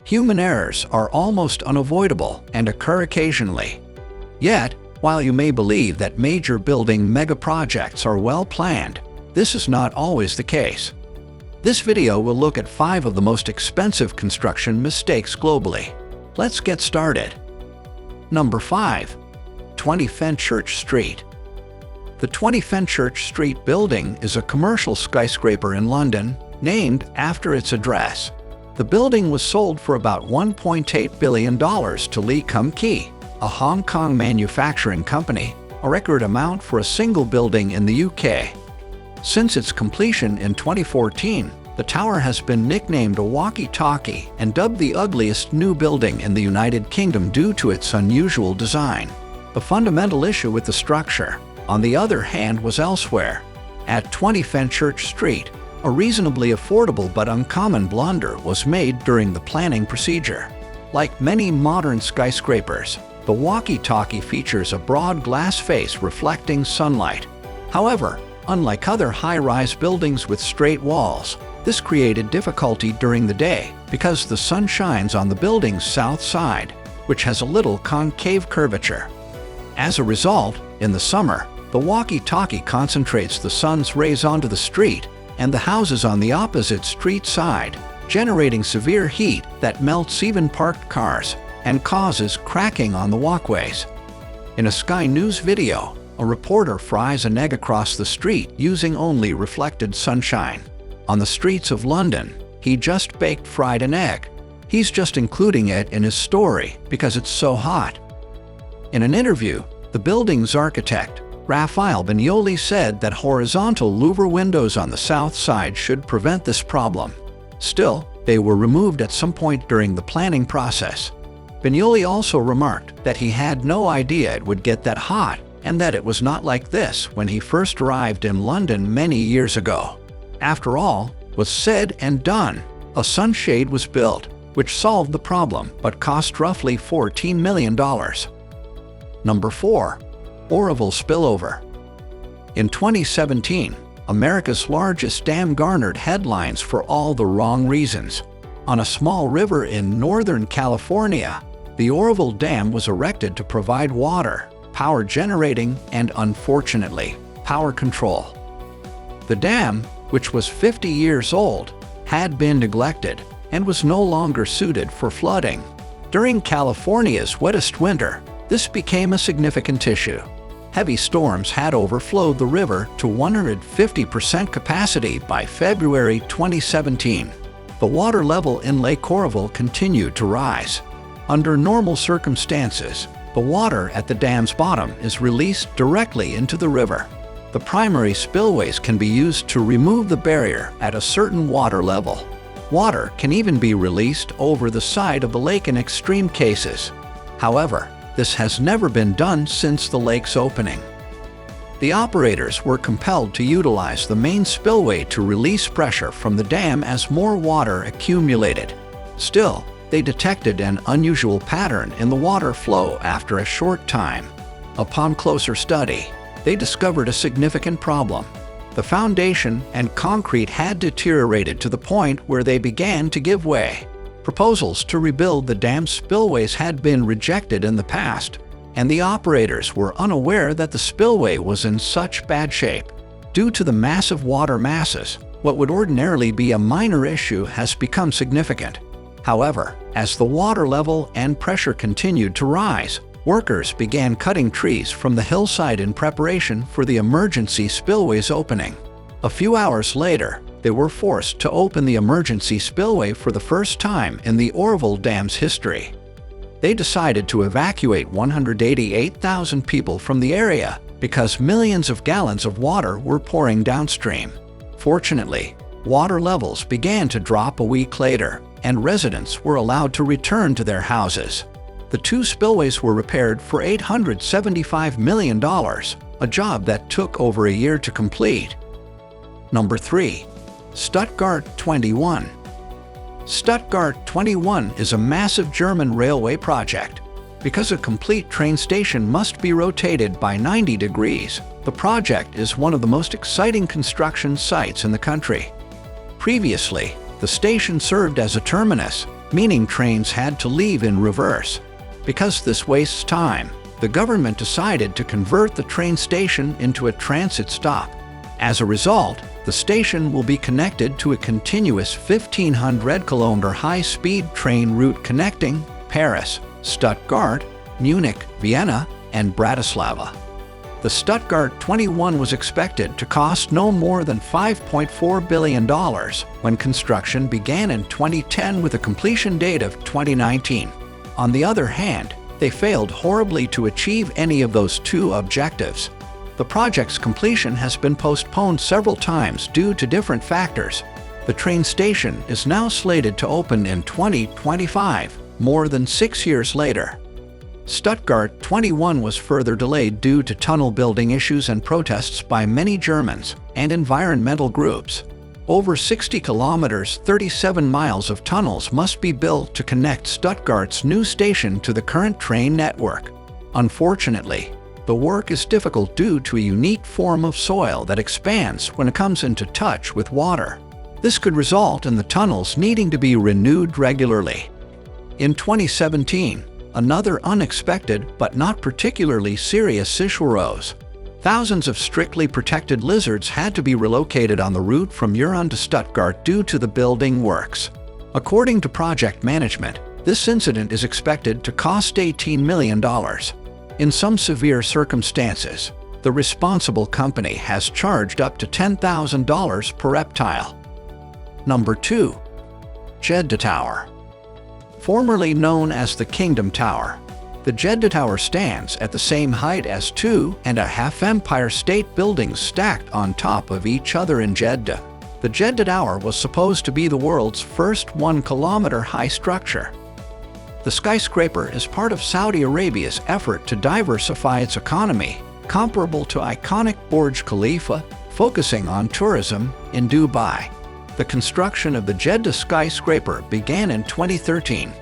Human errors are almost unavoidable and occur occasionally. Yet, while you may believe that major building megaprojects are well planned, this is not always the case. This video will look at 5 of the most expensive construction mistakes globally. Let's get started. Number 5. 20 Fenchurch Street. The 20 Fenchurch Street building is a commercial skyscraper in London, named after its address. The building was sold for about $1.8 billion to Lee Kum Kee, a Hong Kong manufacturing company, a record amount for a single building in the UK. Since its completion in 2014, the tower has been nicknamed a walkie-talkie and dubbed the ugliest new building in the United Kingdom due to its unusual design. The fundamental issue with the structure, on the other hand, was elsewhere. At 20 Fenchurch Street, a reasonably affordable but uncommon blunder was made during the planning procedure. Like many modern skyscrapers, the walkie-talkie features a broad glass face reflecting sunlight. However, unlike other high-rise buildings with straight walls, this created difficulty during the day because the sun shines on the building's south side, which has a little concave curvature. As a result, in the summer, the walkie-talkie concentrates the sun's rays onto the street and the houses on the opposite street side, generating severe heat that melts even parked cars and causes cracking on the walkways. In a Sky News video, a reporter fries an egg across the street using only reflected sunshine. On the streets of London, he just baked fried an egg. He's just including it in his story because it's so hot. In an interview, the building's architect, Raphael Bagnoli, said that horizontal louver windows on the south side should prevent this problem. Still, they were removed at some point during the planning process. Bagnoli also remarked that he had no idea it would get that hot and that it was not like this when he first arrived in London many years ago. After all was said and done, a sunshade was built, which solved the problem but cost roughly $14 million. Number 4. Oroville spillover. In 2017, America's largest dam garnered headlines for all the wrong reasons. On a small river in Northern California, the Oroville Dam was erected to provide water, power generating, and unfortunately, power control. The dam, which was 50 years old, had been neglected and was no longer suited for flooding. During California's wettest winter, this became a significant issue. Heavy storms had overflowed the river to 150% capacity by February 2017. The water level in Lake Oroville continued to rise. Under normal circumstances, the water at the dam's bottom is released directly into the river. The primary spillways can be used to remove the barrier at a certain water level. Water can even be released over the side of the lake in extreme cases. However, this has never been done since the lake's opening. The operators were compelled to utilize the main spillway to release pressure from the dam as more water accumulated. Still, they detected an unusual pattern in the water flow after a short time. Upon closer study, they discovered a significant problem. The foundation and concrete had deteriorated to the point where they began to give way. Proposals to rebuild the dam's spillways had been rejected in the past, and the operators were unaware that the spillway was in such bad shape. Due to the massive water masses, what would ordinarily be a minor issue has become significant. However, as the water level and pressure continued to rise, workers began cutting trees from the hillside in preparation for the emergency spillway's opening. A few hours later, they were forced to open the emergency spillway for the first time in the Oroville Dam's history. They decided to evacuate 188,000 people from the area because millions of gallons of water were pouring downstream. Fortunately, water levels began to drop a week later, and residents were allowed to return to their houses. The 2 spillways were repaired for $875 million, a job that took over a year to complete. Number 3. Stuttgart 21. Stuttgart 21 is a massive German railway project. Because a complete train station must be rotated by 90 degrees, the project is one of the most exciting construction sites in the country. Previously, the station served as a terminus, meaning trains had to leave in reverse. Because this wastes time, the government decided to convert the train station into a transit stop. As a result, the station will be connected to a continuous 1,500-kilometer high-speed train route connecting Paris, Stuttgart, Munich, Vienna, and Bratislava. The Stuttgart 21 was expected to cost no more than $5.4 billion when construction began in 2010 with a completion date of 2019. On the other hand, they failed horribly to achieve any of those two objectives. The project's completion has been postponed several times due to different factors. The train station is now slated to open in 2025, more than 6 years later. Stuttgart 21 was further delayed due to tunnel building issues and protests by many Germans and environmental groups. Over 60 kilometers, 37 miles of tunnels must be built to connect Stuttgart's new station to the current train network. Unfortunately, the work is difficult due to a unique form of soil that expands when it comes into touch with water. This could result in the tunnels needing to be renewed regularly. In 2017, another unexpected but not particularly serious issue arose. Thousands of strictly protected lizards had to be relocated on the route from Uran to Stuttgart due to the building works. According to project management, this incident is expected to cost $18 million. In some severe circumstances, the responsible company has charged up to $10,000 per reptile. Number 2. Jeddah Tower. Formerly known as the Kingdom Tower, the Jeddah Tower stands at the same height as 2.5 Empire State Buildings stacked on top of each other in Jeddah. The Jeddah Tower was supposed to be the world's first 1-kilometer high structure. The skyscraper is part of Saudi Arabia's effort to diversify its economy, comparable to iconic Burj Khalifa, focusing on tourism in Dubai. The construction of the Jeddah skyscraper began in 2013.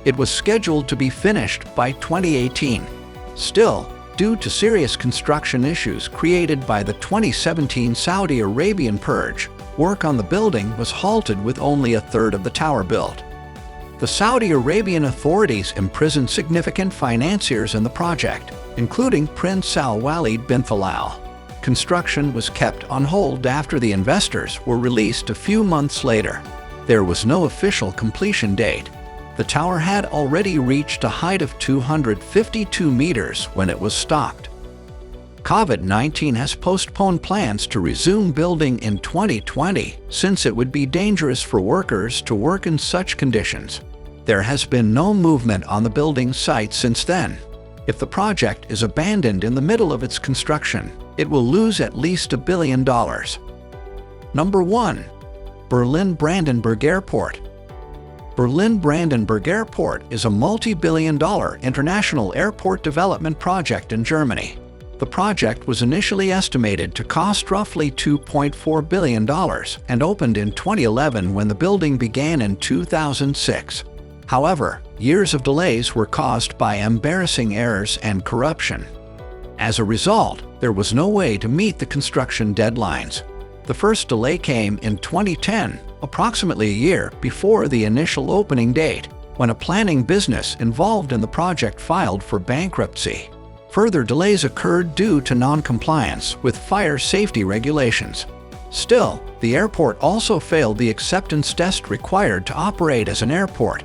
It was scheduled to be finished by 2018. Still, due to serious construction issues created by the 2017 Saudi Arabian purge, work on the building was halted with only a third of the tower built. The Saudi Arabian authorities imprisoned significant financiers in the project, including Prince Al-Walid bin Talal. Construction was kept on hold after the investors were released a few months later. There was no official completion date. The tower had already reached a height of 252 meters when it was stopped. COVID-19 has postponed plans to resume building in 2020 since it would be dangerous for workers to work in such conditions. There has been no movement on the building site since then. If the project is abandoned in the middle of its construction, it will lose at least $1 billion. Number 1. Berlin-Brandenburg Airport. Berlin-Brandenburg Airport is a multi-billion-dollar international airport development project in Germany. The project was initially estimated to cost roughly $2.4 billion and opened in 2011 when the building began in 2006. However, years of delays were caused by embarrassing errors and corruption. As a result, there was no way to meet the construction deadlines. The first delay came in 2010, approximately a year before the initial opening date, when a planning business involved in the project filed for bankruptcy. Further delays occurred due to non-compliance with fire safety regulations. Still, the airport also failed the acceptance test required to operate as an airport.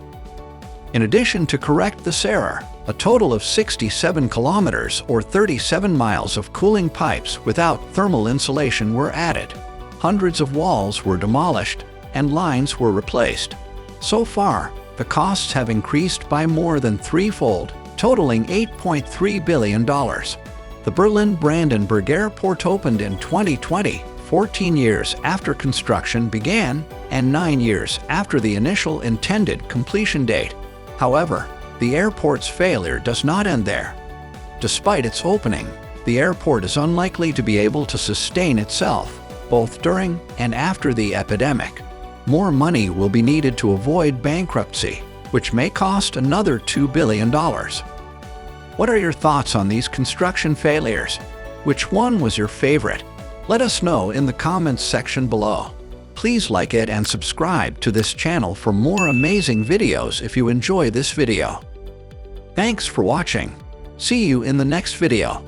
In addition to correct this error, a total of 67 kilometers or 37 miles of cooling pipes without thermal insulation were added. Hundreds of walls were demolished and lines were replaced. So far, the costs have increased by more than threefold, totaling $8.3 billion. The Berlin-Brandenburg Airport opened in 2020, 14 years after construction began and 9 years after the initial intended completion date. However, the airport's failure does not end there. Despite its opening, the airport is unlikely to be able to sustain itself, both during and after the epidemic. More money will be needed to avoid bankruptcy, which may cost another $2 billion. What are your thoughts on these construction failures? Which one was your favorite? Let us know in the comments section below. Please like it and subscribe to this channel for more amazing videos if you enjoy this video. Thanks for watching. See you in the next video.